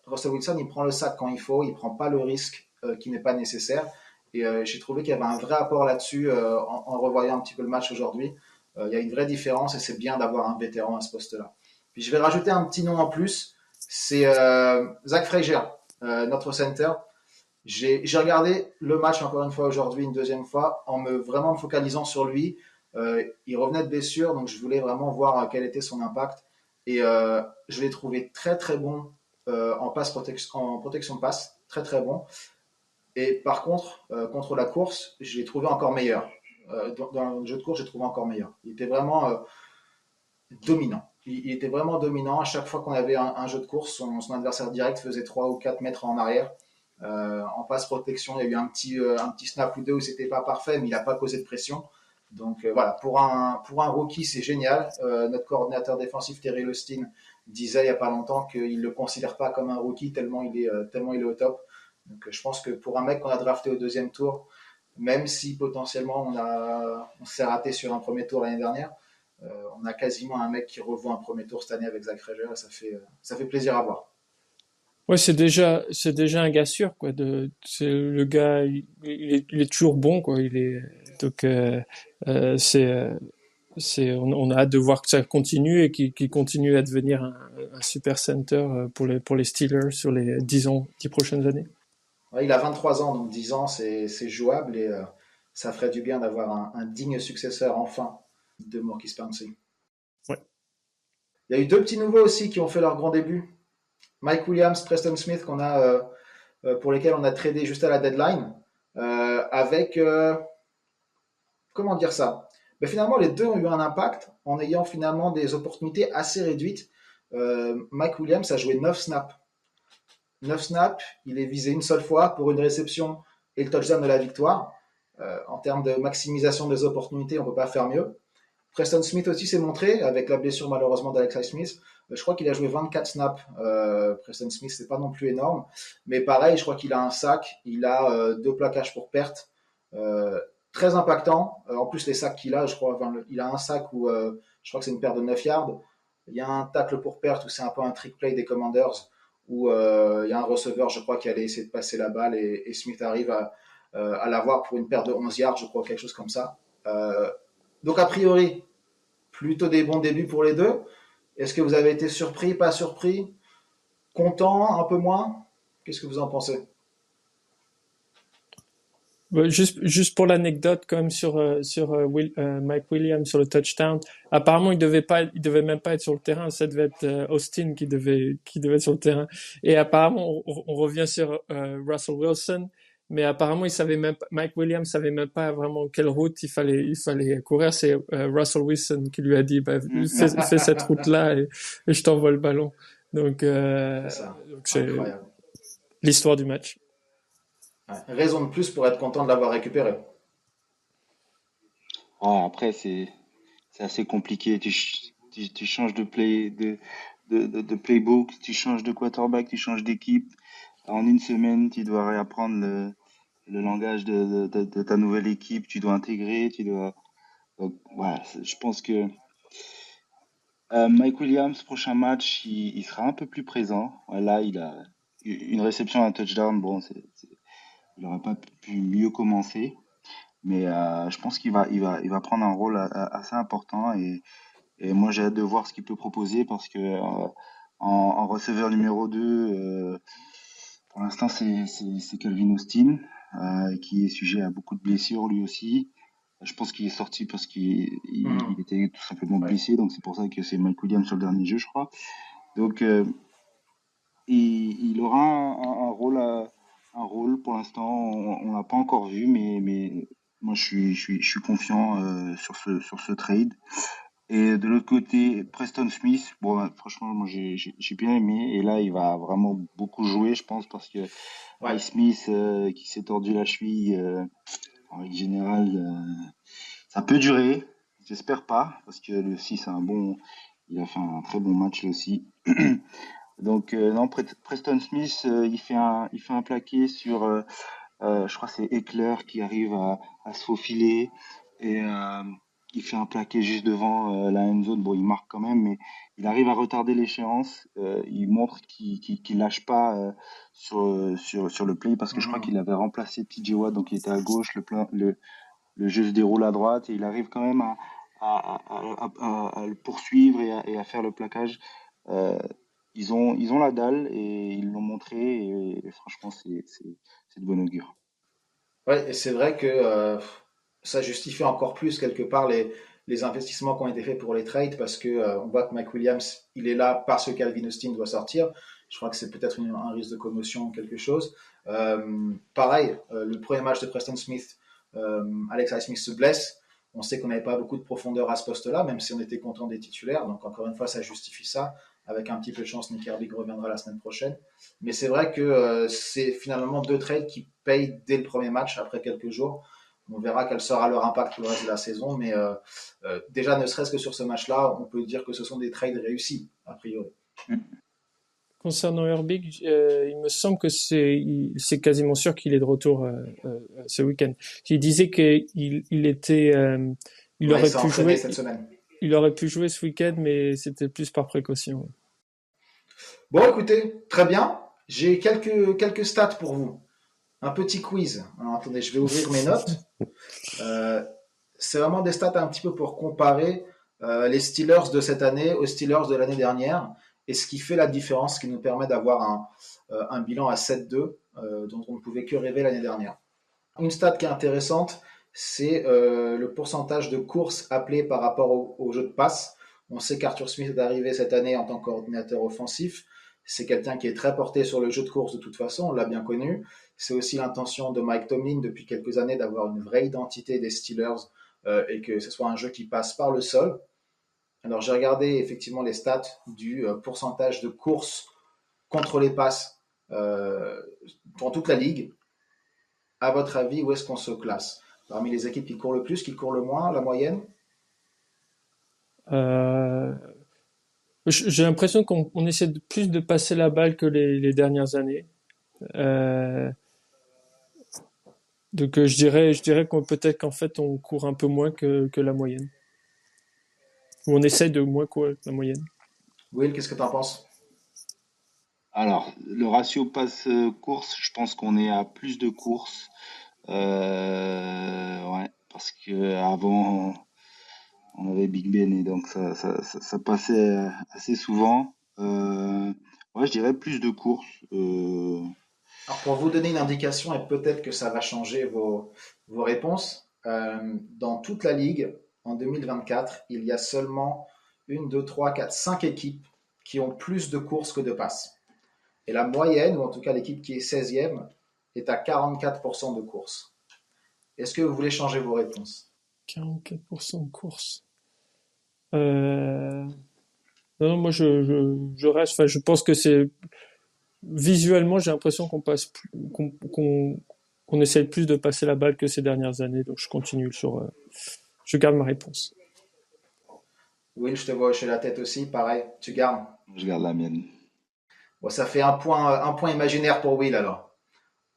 Russell Wilson, il prend le sac quand il faut, il prend pas le risque qui n'est pas nécessaire. Et j'ai trouvé qu'il y avait un vrai apport là-dessus en revoyant un petit peu le match aujourd'hui. Il y a une vraie différence et c'est bien d'avoir un vétéran à ce poste-là. Puis je vais rajouter un petit nom en plus, c'est Zach Frazier, notre center. J'ai regardé le match encore une fois aujourd'hui, une deuxième fois, vraiment me focalisant sur lui. Il revenait de blessure, donc je voulais vraiment voir quel était son impact. Et je l'ai trouvé très très bon en protection de passe, très très bon. Et par contre, contre la course, je l'ai trouvé encore meilleur. Dans le jeu de course, j'ai trouvé encore meilleur. Il était vraiment dominant. Il était vraiment dominant. À chaque fois qu'on avait un jeu de course, son adversaire direct faisait 3 ou 4 mètres en arrière. En passe protection, il y a eu un petit snap ou deux où c'était pas parfait, mais il n'a pas causé de pression. Donc voilà, pour un rookie, c'est génial. Notre coordinateur défensif, Terry Austin, disait il n'y a pas longtemps qu'il ne le considère pas comme un rookie tellement il est au top. Donc je pense que pour un mec qu'on a drafté au deuxième tour, même si potentiellement on s'est raté sur un premier tour l'année dernière, on a quasiment un mec qui revoit un premier tour cette année avec Zach Frazier et ça fait plaisir à voir. Ouais, c'est déjà un gars sûr, quoi. C'est le gars, il est toujours bon, quoi. Donc, c'est, on a hâte de voir que ça continue et qu'il continue à devenir un super center pour les Steelers sur les 10 prochaines années. Ouais, il a 23 ans, donc 10 ans, c'est jouable et ça ferait du bien d'avoir un digne successeur enfin de Maurkice Pouncey. Ouais. Il y a eu deux petits nouveaux aussi qui ont fait leur grand début. Mike Williams, Preston Smith, pour lesquels on a tradé juste à la deadline, avec, comment dire ça? Mais finalement, les deux ont eu un impact en ayant finalement des opportunités assez réduites. Mike Williams a joué 9 snaps. 9 snaps, il est visé une seule fois pour une réception et le touchdown de la victoire. En termes de maximisation des opportunités, on ne peut pas faire mieux. Preston Smith aussi s'est montré avec la blessure malheureusement d'Alex Smith. Je crois qu'il a joué 24 snaps. Preston Smith, c'est pas non plus énorme, mais pareil, je crois qu'il a un sac, il a deux plaquages pour perte, euh, très impactant. En plus, les sacs qu'il a, je crois, enfin, il a un sac où je crois que c'est une paire de 9 yards. Il y a un tacle pour perte où c'est un peu un trick play des Commanders où il y a un receveur, je crois, qui allait essayer de passer la balle et Smith arrive à l'avoir pour une paire de 11 yards, je crois, quelque chose comme ça. Donc a priori, plutôt des bons débuts pour les deux. Est-ce que vous avez été surpris, pas surpris, content, un peu moins? Qu'est-ce que vous en pensez? Ouais, juste pour l'anecdote, quand même, sur Mike Williams, sur le touchdown. Apparemment, il devait même pas être sur le terrain. Ça devait être Austin qui devait être sur le terrain. Et apparemment, on revient sur Russell Wilson. Mais apparemment, Mike Williams savait même pas vraiment quelle route il fallait courir. C'est Russell Wilson qui lui a dit, bah, fais cette route-là et je t'envoie le ballon. Donc, C'est ça. c'est Incroyable. l'histoire du match. Ouais. Raison de plus pour être content de l'avoir récupéré. Ouais, après, c'est assez compliqué. Tu changes de playbook, tu changes de quarterback, tu changes d'équipe. En une semaine, tu dois réapprendre le langage de ta nouvelle équipe. Tu dois intégrer, tu dois. Donc, ouais, je pense que Mike Williams, prochain match, il sera un peu plus présent. Ouais, là, il a une réception, un touchdown. Bon, il n'aurait pas pu mieux commencer. Mais je pense il va prendre un rôle assez important et moi j'ai hâte de voir ce qu'il peut proposer parce que en receveur numéro 2, pour l'instant c'est Calvin Austin qui est sujet à beaucoup de blessures lui aussi. Je pense qu'il est sorti parce il Mhm. était tout simplement Ouais. blessé, donc c'est pour ça que c'est Mike Williams sur le dernier jeu, je crois. Donc il aura un rôle pour l'instant, on l'a pas encore vu, mais moi je suis confiant sur ce trade. Et de l'autre côté, Preston Smith, bon, franchement, moi j'ai bien aimé. Et là, il va vraiment beaucoup jouer, je pense, parce que Ouais. Smith qui s'est tordu la cheville, en règle générale, ça peut durer. J'espère pas, parce que lui aussi, il a fait un très bon match lui aussi. Donc non, Preston Smith, il fait un plaqué sur, je crois que c'est Eckler qui arrive à se faufiler et il fait un plaqué juste devant la end zone. Bon, il marque quand même, mais il arrive à retarder l'échéance. Il montre qu'il lâche pas sur le play parce que je crois Mhm. qu'il avait remplacé TJ Watt, donc il était à gauche, le jeu se déroule à droite et il arrive quand même à le poursuivre et à faire le plaquage. Euh, ils ont la dalle et ils l'ont montré et franchement, c'est de bon augure. Ouais, et c'est vrai que ça justifie encore plus quelque part les investissements qui ont été faits pour les trades parce que on voit que Mike Williams, il est là parce que Calvin Austin doit sortir. Je crois que c'est peut-être un risque de commotion ou quelque chose. Pareil, le premier match de Preston Smith, Alex Highsmith se blesse. On sait qu'on n'avait pas beaucoup de profondeur à ce poste-là, même si on était content des titulaires. Donc encore une fois, ça justifie ça. Avec un petit peu de chance, Nick Herbig reviendra la semaine prochaine. Mais c'est vrai que c'est finalement deux trades qui payent dès le premier match, après quelques jours. On verra quel sera leur impact pour le reste de la saison. Mais déjà, ne serait-ce que sur ce match-là, on peut dire que ce sont des trades réussis, a priori. Concernant Herbig, il me semble que c'est quasiment sûr qu'il est de retour ce week-end. Il disait qu'il était, il Ouais, il aurait s'est pu entraîné jouer, cette semaine. il aurait pu jouer ce week-end, mais c'était plus par précaution. Bon, écoutez, très bien. J'ai quelques stats pour vous. Un petit quiz. Alors, attendez, je vais ouvrir mes notes. Euh, c'est vraiment des stats un petit peu pour comparer les Steelers de cette année aux Steelers de l'année dernière et ce qui fait la différence, ce qui nous permet d'avoir un bilan à 7-2 dont on ne pouvait que rêver l'année dernière. Une stat qui est intéressante, c'est le pourcentage de courses appelées par rapport au jeu de passe. On sait qu'Arthur Smith est arrivé cette année en tant que coordinateur offensif. C'est quelqu'un qui est très porté sur le jeu de course de toute façon, on l'a bien connu. C'est aussi l'intention de Mike Tomlin depuis quelques années d'avoir une vraie identité des Steelers et que ce soit un jeu qui passe par le sol. Alors j'ai regardé effectivement les stats du pourcentage de courses contre les passes dans toute la ligue. À votre avis, où est-ce qu'on se classe parmi les équipes qui courent le plus, qui courent le moins, la moyenne? Euh, j'ai l'impression qu'on essaie plus de passer la balle que les dernières années. Euh, donc je dirais qu'on peut-être qu'en fait on court un peu moins que la moyenne. Ou on essaie de moins courir que la moyenne. Will, qu'est-ce que tu en penses? Alors, le ratio passe-course, je pense qu'on est à plus de courses. Ouais, parce que avant on avait Big Ben et donc ça passait assez souvent. Ouais, je dirais plus de courses. Alors pour vous donner une indication, et peut-être que ça va changer vos réponses, dans toute la ligue, en 2024, il y a seulement une, deux, trois, quatre, cinq équipes qui ont plus de courses que de passes. Et la moyenne, ou en tout cas l'équipe qui est 16e, est à 44% de courses. Est-ce que vous voulez changer vos réponses? 44% de course. Non, non, moi je reste. Enfin, je pense que c'est visuellement, j'ai l'impression qu'on essaie plus de passer la balle que ces dernières années. Donc je continue je garde ma réponse. Will, je te vois hocher la tête aussi, pareil, tu gardes. Je garde la mienne. Bon, ça fait un point imaginaire pour Will alors.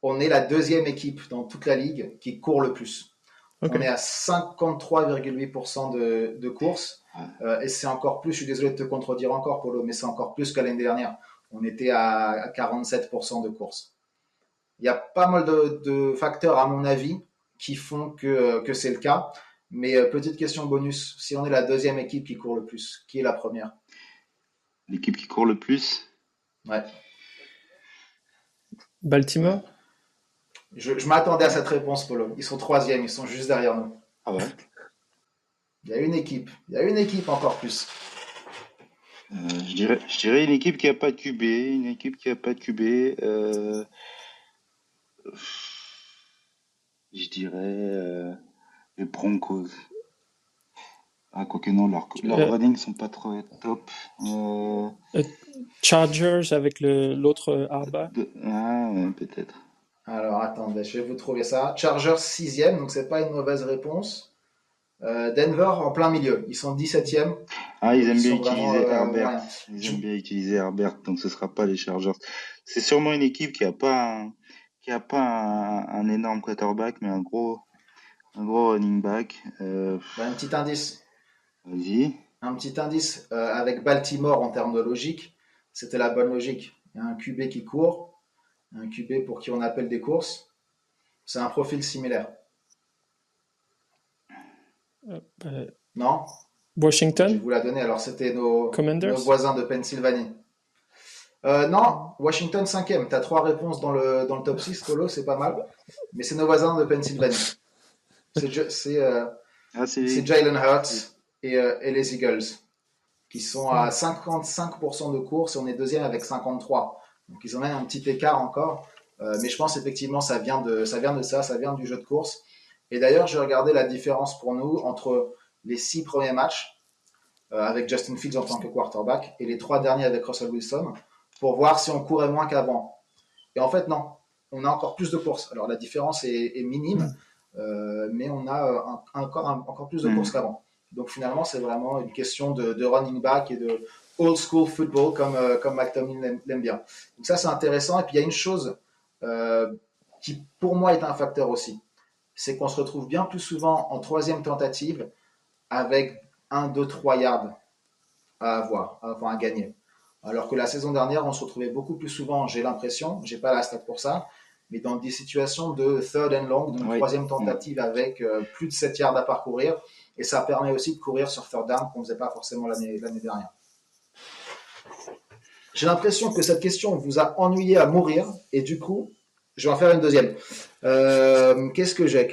On est la deuxième équipe dans toute la ligue qui court le plus. Ok. On est à 53,8% de courses. Ouais. Et c'est encore plus, je suis désolé de te contredire encore, Polo, mais c'est encore plus que l'année dernière. On était à 47% de courses. Il y a pas mal de facteurs, à mon avis, qui font que c'est le cas. Mais petite question bonus, si on est la deuxième équipe qui court le plus, qui est la première? L'équipe qui court le plus. Ouais. Baltimore? Je m'attendais à cette réponse, Polo. Ils sont troisième, ils sont juste derrière nous. Ah ouais. Il y a une équipe encore plus. Je dirais une équipe qui a pas de QB, une équipe qui a pas de QB. Je dirais les Broncos. Ah, quoique non, leurs Euh, runnings sont pas trop top. euh, Chargers avec l'autre Arba? Ah, ouais, peut-être. Alors attendez, je vais vous trouver ça. Chargers sixième, donc c'est pas une mauvaise réponse. Denver en plein milieu, ils sont 17e, Ah, ils donc ils aiment bien sont vraiment utiliser Herbert. moyens. Ils Je- aiment bien utiliser Herbert, donc ce sera pas les Chargers. C'est sûrement une équipe qui a pas un énorme quarterback, mais Un gros running back. Bah, un petit indice. Vas-y. Un petit indice avec Baltimore en termes de logique, c'était la bonne logique. Il y a un QB qui court, un QB pour qui on appelle des courses. C'est un profil similaire. Euh, Non? Je vais Washington vous la donner. Alors, c'était nos Commanders. voisins de Pennsylvanie. Non, Washington 5e. Tu as 3 réponses dans le top 6, Polo, c'est pas mal. Mais c'est nos voisins de Pennsylvanie. Ah, C'est Jalen Hurts et les Eagles, qui sont à 55% de course et on est deuxième avec 53. Donc ils ont même un petit écart encore. Mais je pense effectivement ça vient de ça, ça vient du jeu de course. Et d'ailleurs, j'ai regardé la différence pour nous entre les 6 premiers matchs avec Justin Fields en tant que quarterback et les 3 derniers avec Russell Wilson pour voir si on courait moins qu'avant. Et en fait, non. On a encore plus de courses. Alors la différence est minime, mais on a encore plus de courses qu'avant. Donc finalement, c'est vraiment une question de running back et de old school football comme McTominay l'aime bien. Donc ça, c'est intéressant. Et puis il y a une chose qui, pour moi, est un facteur aussi. C'est qu'on se retrouve bien plus souvent en troisième tentative avec 1, 2, 3 yards à gagner. Alors que la saison dernière, on se retrouvait beaucoup plus souvent, j'ai l'impression, j'ai pas la stat pour ça, mais dans des situations de third and long, donc troisième tentative avec plus de 7 yards à parcourir. Et ça permet aussi de courir sur third down qu'on ne faisait pas forcément l'année dernière. J'ai l'impression que cette question vous a ennuyé à mourir, et du coup, je vais en faire une deuxième. Qu'est-ce que j'ai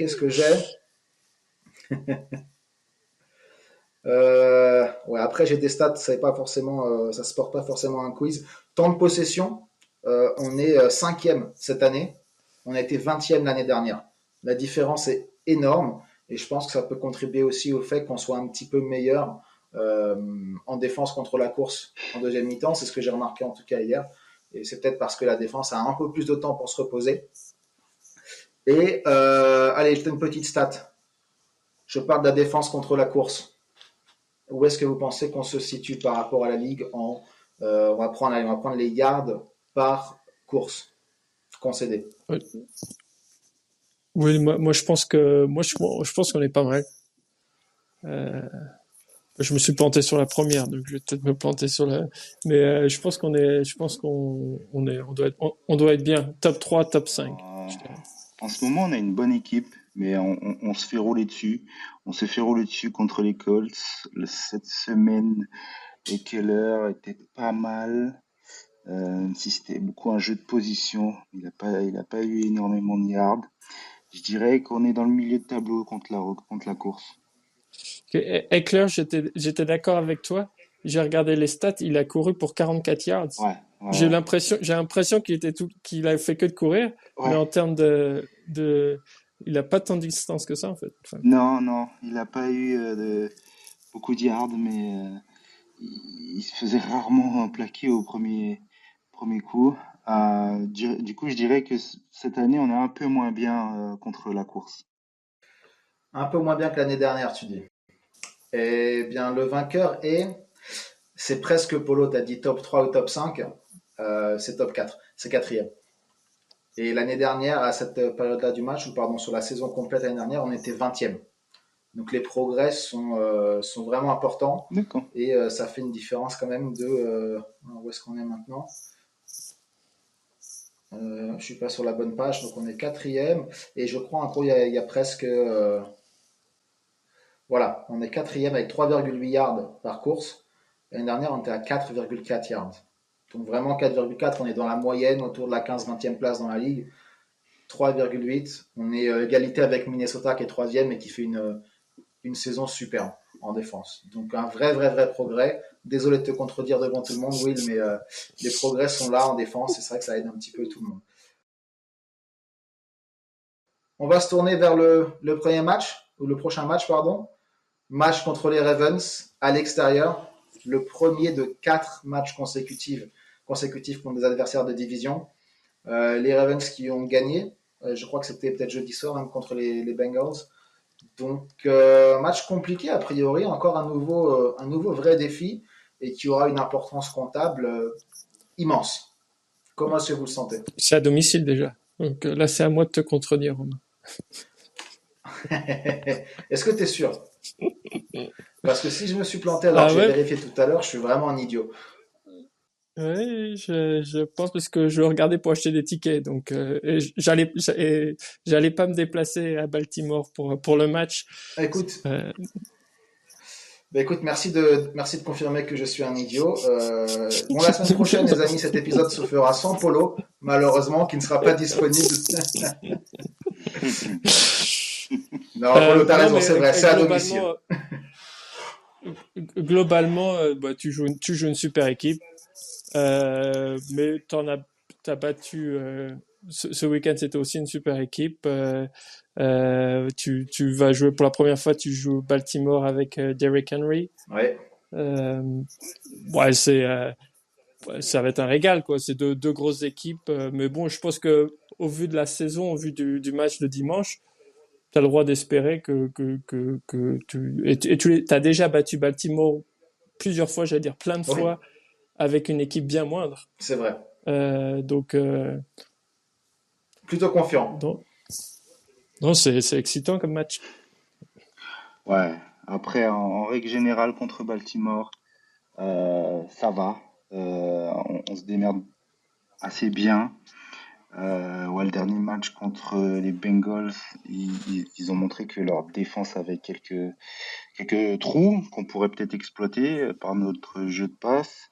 Ouais, après, j'ai des stats, ça ne se porte pas forcément un quiz. Temps de possession, on est 5e cette année. On a été 20e l'année dernière. La différence est énorme et je pense que ça peut contribuer aussi au fait qu'on soit un petit peu meilleur en défense contre la course en deuxième mi-temps. C'est ce que j'ai remarqué en tout cas hier. Et c'est peut-être parce que la défense a un peu plus de temps pour se reposer. Et allez, je fais une petite stat. Je parle de la défense contre la course. Où est-ce que vous pensez qu'on se situe par rapport à la ligue on va prendre les yards par course concédée. Oui, moi je pense je pense qu'on est pas mal. Je me suis planté sur la première, donc je vais peut-être me planter sur la. Mais je pense on doit être bien. Top 3, top 5. Je dirais. En ce moment, on a une bonne équipe, mais on se fait rouler dessus. On s'est fait rouler dessus contre les Colts cette semaine. Et Keller était pas mal. Si c'était beaucoup un jeu de position, il a pas eu énormément de yards. Je dirais qu'on est dans le milieu de tableau contre la course. Eckler, j'étais d'accord avec toi. J'ai regardé les stats, il a couru pour 44 yards. Ouais, J'ai ouais, l'impression qu'il a fait que de courir, mais ouais. en termes il a pas tant de distance que ça en fait. Enfin, Non, non, il a pas eu beaucoup de yards, mais il se faisait rarement plaquer au premier coup. Du coup, je dirais que cette année, on est un peu moins bien contre la course. Un peu moins bien que l'année dernière, tu dis. Eh bien, le vainqueur c'est presque Polo, tu as dit top 3 ou top 5, c'est top 4, c'est quatrième. Et l'année dernière, à cette période-là du match, ou pardon, sur la saison complète l'année dernière, on était 20e. Donc les progrès sont vraiment importants D'accord. et ça fait une différence quand même où est-ce qu'on est maintenant. Je ne suis pas sur la bonne page, donc on est quatrième et je crois en gros il y a presque voilà, on est quatrième avec 3,8 yards par course. L'année dernière on était à 4,4 yards. Donc vraiment 4,4, on est dans la moyenne autour de la 15-20e place dans la ligue. 3,8, on est égalité avec Minnesota qui est troisième et qui fait une saison superbe en défense. Donc un vrai progrès. Désolé de te contredire devant tout le monde, Will, mais les progrès sont là en défense et c'est vrai que ça aide un petit peu tout le monde. On va se tourner vers le premier match, ou le prochain match, pardon. Match contre les Ravens à l'extérieur. Le premier de 4 matchs consécutifs contre des adversaires de division. Les Ravens qui ont gagné. Je crois que c'était peut-être jeudi soir même contre les Bengals. Donc, match compliqué a priori, encore un nouveau vrai défi et qui aura une importance comptable immense. Comment est-ce que vous le sentez? c'est à domicile déjà. Donc là, c'est à moi de te contredire, Romain. Est-ce que tu es sûr? Parce que si je me suis planté alors que Ah j'ai ouais, vérifié tout à l'heure, je suis vraiment un idiot. ouais, je pense parce que je regardais pour acheter des tickets, donc et j'allais pas me déplacer à Baltimore pour le match. Écoute, Euh, écoute, merci de confirmer que je suis un idiot. Bon, la semaine prochaine, les amis, cet épisode se fera sans Polo, malheureusement, qui ne sera pas disponible. Non, Polo, t'as non, raison, mais c'est vrai, c'est à domicile. globalement, bah, tu joues une super équipe. Mais t'as battu ce week-end, c'était aussi une super équipe. Tu vas jouer pour la première fois, tu joues Baltimore avec Derrick Henry. Ouais, Euh, ouais, ça va être un régal, quoi. C'est deux grosses équipes. Mais bon, je pense que au vu de la saison, au vu du match de dimanche, t'as le droit d'espérer que t'as déjà battu Baltimore plusieurs fois, j'allais dire plein de oui, fois, avec une équipe bien moindre. c'est vrai. Donc, Plutôt confiant. non, non, c'est excitant comme match. Ouais. Après, en règle générale, contre Baltimore, ça va. On se démerde assez bien. Ouais, le dernier match contre les Bengals, ils ont montré que leur défense avait quelques trous qu'on pourrait peut-être exploiter par notre jeu de passe.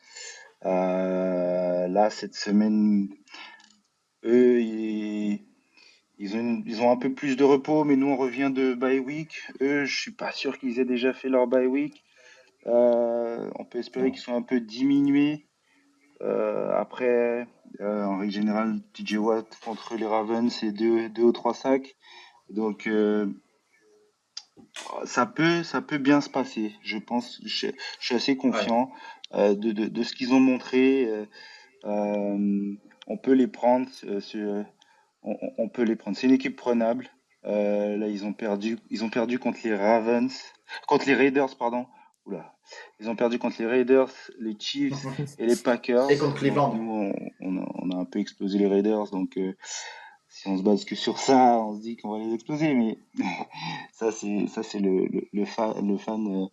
Là, cette semaine, eux, ils ont un peu plus de repos, mais nous, on revient de bye week. Eux, je suis pas sûr qu'ils aient déjà fait leur bye week. On peut espérer Non. qu'ils soient un peu diminués. Après, en règle générale, TJ Watt contre les Ravens, c'est deux ou trois sacs. Donc, ça peut bien se passer. Je pense, je suis assez Ouais, confiant de ce qu'ils ont montré. Euh, on peut les prendre. On peut les prendre. C'est une équipe prenable. Là, ils ont perdu contre les contre les Raiders, pardon. Oula. Ils ont perdu contre les Raiders, les Chiefs et les Packers. et contre Donc Cleveland. nous, on a un peu explosé les Raiders. Donc si on se base que sur ça, on se dit qu'on va les exploser. Mais ça c'est le fan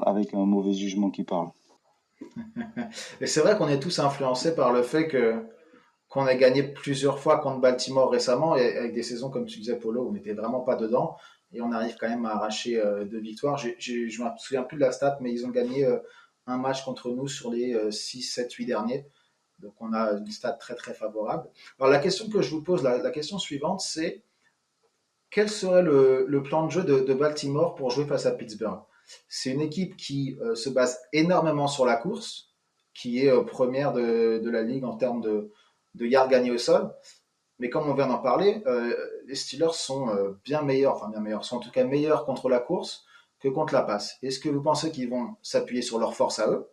avec un mauvais jugement qui parle. Et c'est vrai qu'on est tous influencés par le fait que qu'on a gagné plusieurs fois contre Baltimore récemment, et avec des saisons, comme tu disais, Polo, où on n'était vraiment pas dedans, et on arrive quand même à arracher deux victoires. Je ne me souviens plus de la stat, mais ils ont gagné un match contre nous sur les 6, 7, 8 derniers. Donc on a une stat très très favorable. Alors la question que je vous pose, la question suivante, c'est quel serait le plan de jeu de Baltimore pour jouer face à Pittsburgh? C'est une équipe qui se base énormément sur la course, qui est première de la ligue en termes de yards gagnés au sol. Mais comme on vient d'en parler, les Steelers sont bien meilleurs, enfin bien meilleurs, sont en tout cas meilleurs contre la course que contre la passe. Est-ce que vous pensez qu'ils vont s'appuyer sur leur force à eux,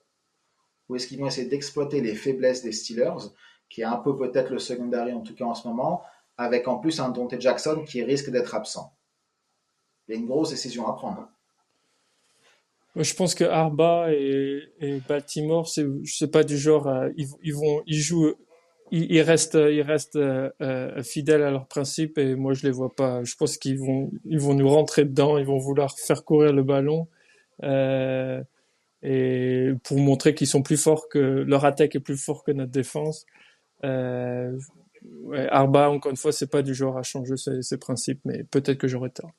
ou est-ce qu'ils vont essayer d'exploiter les faiblesses des Steelers, qui est un peu peut-être le secondary en tout cas en ce moment, avec en plus un Dante Jackson qui risque d'être absent? Il y a une grosse décision à prendre. Moi, je pense que Arba et Baltimore, c'est pas du genre, ils jouent, ils restent fidèles à leurs principes et moi je les vois pas. Je pense ils vont nous rentrer dedans, ils vont vouloir faire courir le ballon euh, et pour montrer qu'ils sont plus forts que leur attaque est plus fort que notre défense. Euh, ouais, Arba, encore une fois, c'est pas du genre à changer ses principes, mais peut-être que j'aurais tort.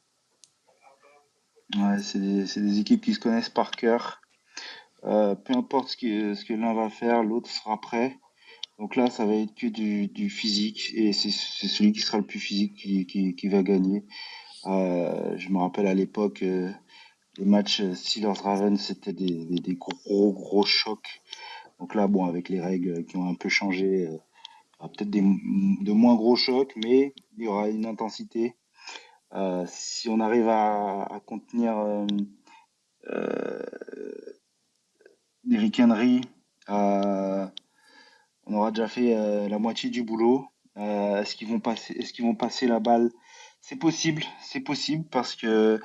Ouais, c'est des équipes qui se connaissent par cœur. Peu importe ce que l'un va faire, l'autre sera prêt. Donc là, ça va être que du physique et c'est celui qui sera le plus physique qui va gagner. Je me rappelle à l'époque, les matchs Steelers-Ravens, c'était des gros chocs. Donc là, bon, avec les règles qui ont un peu changé, il y aura peut-être de moins gros chocs, mais il y aura une intensité. Si on arrive à contenir euh, Derrick Henry, euh, on aura déjà fait la moitié du boulot. Est-ce qu'ils vont passer la balle? C'est possible parce que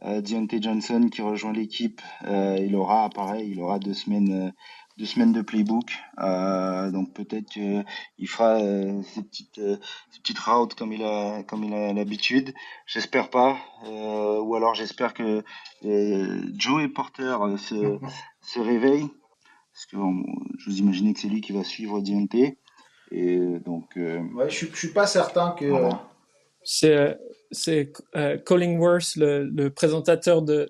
Deontay Johnson qui rejoint l'équipe, il aura pareil, il aura 2 semaines de playbook. Donc peut-être qu'il fera ses petites routes comme il a l'habitude. J'espère pas. Ou alors j'espère que Joey Porter se réveille. Parce que je vous imaginais que c'est lui qui va suivre Deontay. Et donc, Ouais, je suis pas certain que. voilà. C'est Collingworth, le présentateur de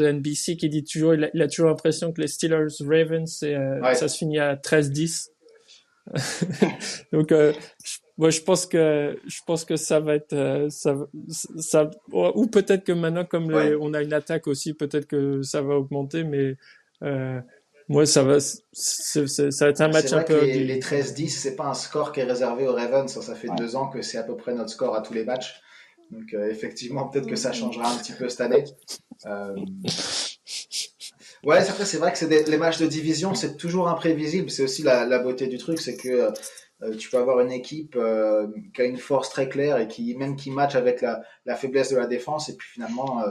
NBC qui dit toujours, il a toujours l'impression que les Steelers Ravens, Ouais. ça se finit à 13-10. Donc, moi, je pense que ça va être, ça, ou peut-être que maintenant, comme Ouais. on a une attaque aussi, peut-être que ça va augmenter, mais, moi, ça va être un C'est match un vrai que peu les ugly. 13-10, c'est pas un score qui est réservé aux Ravens. Ça fait Ouais. 2 ans que c'est à peu près notre score à tous les matchs. Donc, effectivement, peut-être que ça changera un petit peu cette année. Euh, Ouais, après, c'est vrai que les matchs de division, c'est toujours imprévisible. C'est aussi la beauté du truc, c'est que tu peux avoir une équipe qui a une force très claire et qui match avec la faiblesse de la défense. Et puis finalement,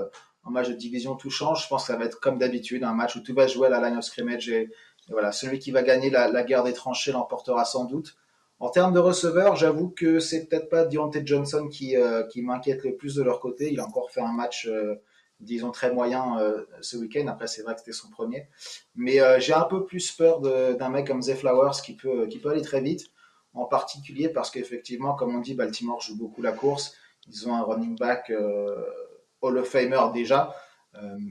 en match de division, tout change. Je pense que ça va être comme d'habitude, un match où tout va se jouer à la line of scrimmage. Et voilà, celui qui va gagner la guerre des tranchées l'emportera sans doute. En termes de receveurs, j'avoue que c'est peut-être pas Deontay Johnson qui m'inquiète le plus de leur côté. Il a encore fait un match disons très moyen ce week-end. Après, c'est vrai que c'était son premier. Mais j'ai un peu plus peur d'un mec comme Zay Flowers qui peut aller très vite, en particulier parce qu'effectivement, comme on dit, Baltimore joue beaucoup la course. Ils ont un running back Hall of Famer déjà.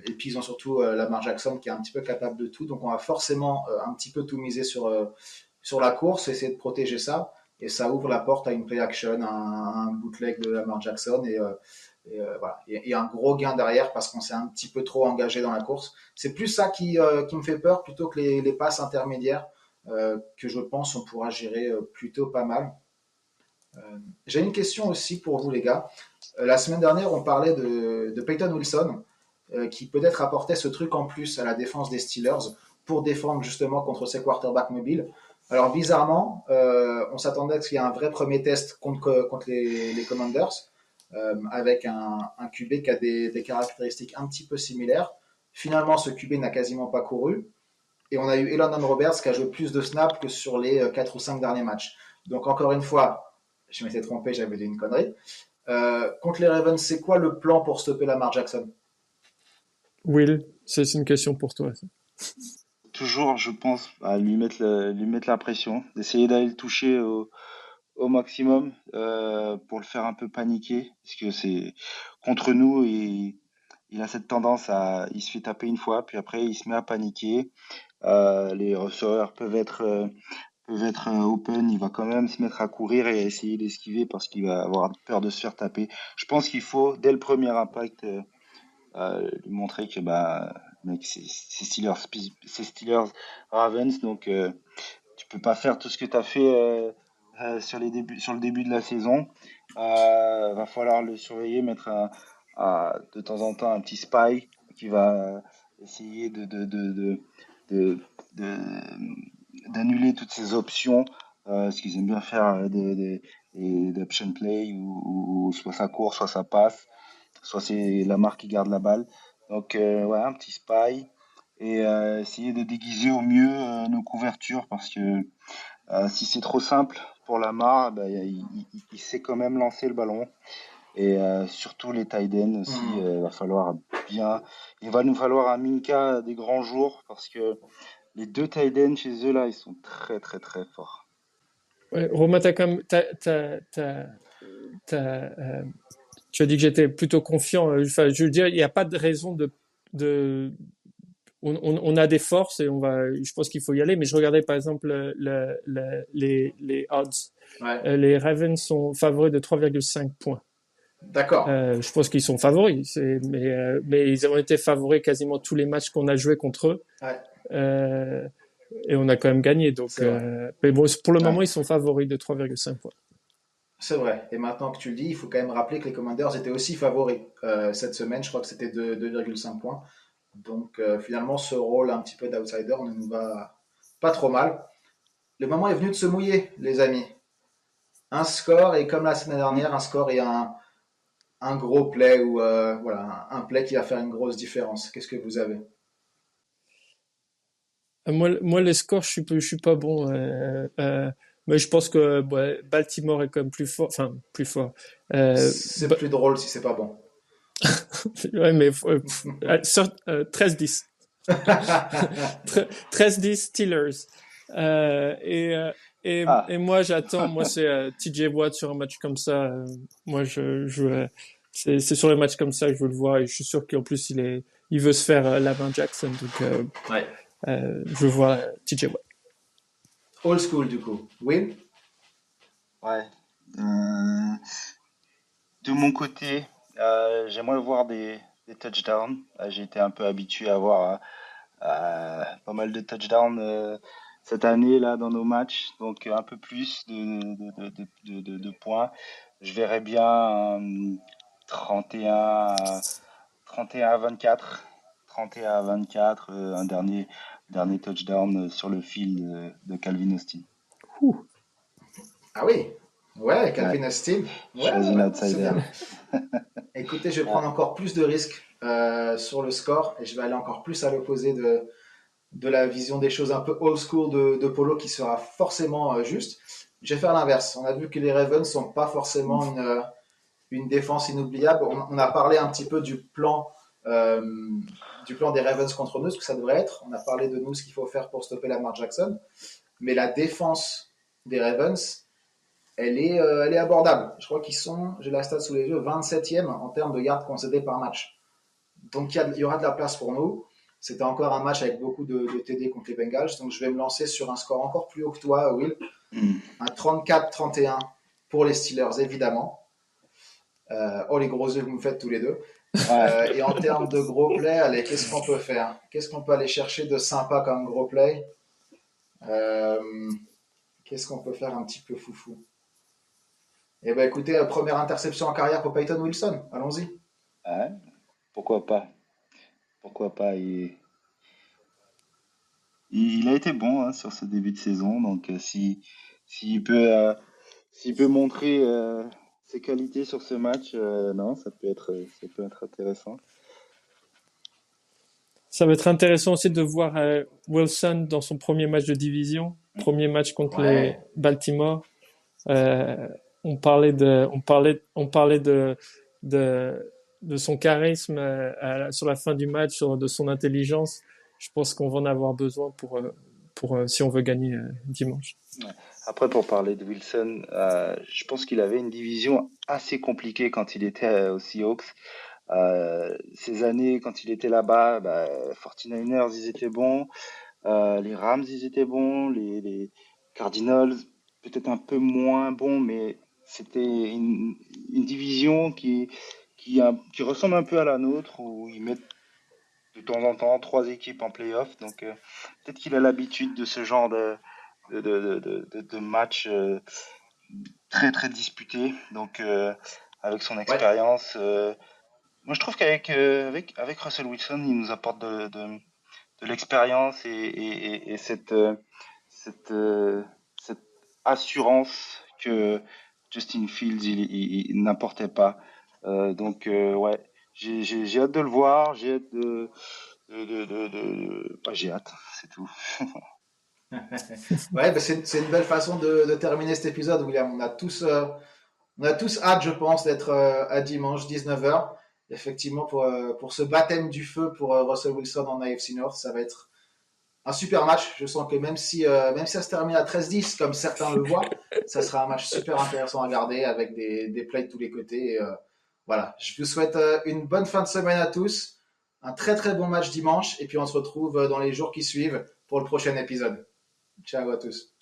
Et puis ils ont surtout Lamar Jackson qui est un petit peu capable de tout. Donc on va forcément un petit peu tout miser sur la course, essayer de protéger ça. Et ça ouvre la porte à une play action, un bootleg de Lamar Jackson. Et voilà. Et un gros gain derrière parce qu'on s'est un petit peu trop engagé dans la course. C'est plus ça qui me fait peur plutôt que les passes intermédiaires que je pense on pourra gérer plutôt pas mal. J'ai une question aussi pour vous les gars. La semaine dernière on parlait de Peyton Wilson qui peut-être apportait ce truc en plus à la défense des Steelers pour défendre justement contre ces quarterbacks mobiles. Alors bizarrement, on s'attendait à ce qu'il y ait un vrai premier test contre les Commanders avec un QB qui a des caractéristiques un petit peu similaires. Finalement, ce QB n'a quasiment pas couru. Et on a eu Elandon Roberts qui a joué plus de snaps que sur les 4 ou 5 derniers matchs. Donc encore une fois, je m'étais trompé, j'avais dit une connerie. Contre les Ravens, c'est quoi le plan pour stopper Lamar Jackson? Will, c'est une question pour toi. Toujours, je pense, à lui mettre la pression, d'essayer d'aller le toucher au maximum pour le faire un peu paniquer, parce que c'est contre nous et il a cette tendance il se fait taper une fois, puis après il se met à paniquer. Les receveurs peuvent être open, il va quand même se mettre à courir et essayer d'esquiver parce qu'il va avoir peur de se faire taper. Je pense qu'il faut, dès le premier impact, lui montrer que bah mec, c'est Steelers Ravens, donc tu peux pas faire tout ce que tu as fait sur le début de la saison. Va falloir le surveiller, mettre de temps en temps un petit spy qui va essayer de- de- d'annuler toutes ces options, parce qu'ils aiment bien faire des option play où soit ça court, soit ça passe, soit c'est Lamar qui garde la balle. Donc ouais, un petit spy et essayer de déguiser au mieux nos couvertures parce que si c'est trop simple pour Lamar, bah, il sait quand même lancer le ballon. Et surtout les tight ends aussi, va falloir bien. Il va nous falloir un Minka des grands jours parce que les deux tight ends chez eux là, ils sont très très très forts. Ouais, Romain, tu as dit que j'étais plutôt confiant. Enfin, je veux dire, il n'y a pas de raison de, on a des forces et je pense qu'il faut y aller. Mais je regardais par exemple les odds. Ouais, Les Ravens sont favoris de 3,5 points. d'accord. Je pense qu'ils sont favoris, mais ils ont été favoris quasiment tous les matchs qu'on a joués contre eux. Ouais, Euh, et on a quand même gagné. Donc, c'est vrai. mais bon, pour le Ouais, moment, ils sont favoris de 3,5 points. c'est vrai. Et maintenant que tu le dis, il faut quand même rappeler que les Commanders étaient aussi favoris cette semaine. Je crois que c'était 2,5 points. Donc finalement, ce rôle un petit peu d'outsider ne nous va pas trop mal. Le moment est venu de se mouiller, les amis. Un score, et comme la semaine Mm. dernière, un score et un gros play ou voilà, un play qui va faire une grosse différence. Qu'est-ce que vous avez? Moi, les scores, je suis pas bon. Mais je pense que ouais, Baltimore est quand même plus fort. Enfin, plus fort. C'est Ba- plus drôle si c'est pas bon. ouais, mais 13-10. 13-10 Steelers. Euh, et, euh, et Ah, moi, j'attends. Moi, c'est TJ Watt sur un match comme ça. Moi, c'est sur les matchs comme ça que je veux le voir. Et je suis sûr qu'en plus, il veut se faire Lamar Jackson. Donc, Ouais. je veux voir TJ Watt. Old school du coup. Oui. ouais. Euh, de mon côté, j'aimerais voir des touchdowns. J'ai été un peu habitué à voir pas mal de touchdowns cette année là dans nos matchs, donc un peu plus de points. Je verrais bien 31 à, 31 à 24, 31 à 24, un dernier touchdown sur le fil de Calvin Austin. Ouh. Ah oui. Ouais, Ouais, Calvin Austin. je Ouais, choisis ouais, c'est l'outsider. bien. Écoutez, je vais Ouais. prendre encore plus de risques sur le score et je vais aller encore plus à l'opposé de la vision des choses un peu old school de Polo qui sera forcément juste. Je vais faire l'inverse. On a vu que les Ravens sont pas forcément une défense inoubliable. On a parlé un petit peu euh, du plan des Ravens contre nous, ce que ça devrait être. On a parlé de nous, ce qu'il faut faire pour stopper Lamar Jackson. Mais la défense des Ravens, elle est abordable. Je crois qu'ils sont, j'ai la stat sous les yeux, 27e en termes de yards concédés par match. Donc il y aura de la place pour nous. C'était encore un match avec beaucoup de TD contre les Bengals. Donc je vais me lancer sur un score encore plus haut que toi, Will. Hmm. Un 34-31 pour les Steelers, évidemment. Oh, les gros yeux que vous me faites tous les deux. Ouais. Et en termes de gros play, allez, qu'est-ce qu'on peut faire? Qu'est-ce qu'on peut aller chercher de sympa comme gros play? euh, Qu'est-ce qu'on peut faire un petit peu foufou? Eh ben écoutez, première interception en carrière pour Peyton Wilson. Allons-y. Ouais. Pourquoi pas? Pourquoi pas? Il a été bon hein, sur ce début de saison, donc s'il peut, s'il peut montrer ses qualités sur ce match, non, ça peut être intéressant. Ça va être intéressant aussi de voir Wilson dans son premier match de division, premier match contre les Ouais. Baltimore. Euh, on parlait de son charisme sur la fin du match, de son intelligence. Je pense qu'on va en avoir besoin pour si on veut gagner dimanche. Ouais. Après, pour parler de Wilson, je pense qu'il avait une division assez compliquée quand il était aux Seahawks. Ces années, quand il était là-bas, 49ers, ils étaient bons. Les Rams, ils étaient bons. Les Cardinals, peut-être un peu moins bons, mais c'était une division qui ressemble un peu à la nôtre, où ils mettent de temps en temps trois équipes en playoff. Donc, peut-être qu'il a l'habitude de ce genre de matchs très, très disputés. Donc, avec son Ouais. expérience, moi, je trouve avec Russell Wilson, il nous apporte de l'expérience et cette, euh, cette assurance que Justin Fields il n'apportait pas. Ouais, j'ai hâte de le voir, j'ai hâte j'ai hâte, c'est tout. Ouais, bah c'est une belle façon de terminer cet épisode, William. On a tous hâte, je pense, d'être à dimanche 19h. Effectivement, pour ce baptême du feu pour Russell Wilson en AFC North, ça va être un super match. Je sens que même si ça se termine à 13-10, comme certains le voient, ça sera un match super intéressant à regarder avec des plays de tous les côtés. Voilà, je vous souhaite une bonne fin de semaine à tous, un très très bon match dimanche, et puis on se retrouve dans les jours qui suivent pour le prochain épisode. Ciao à tous.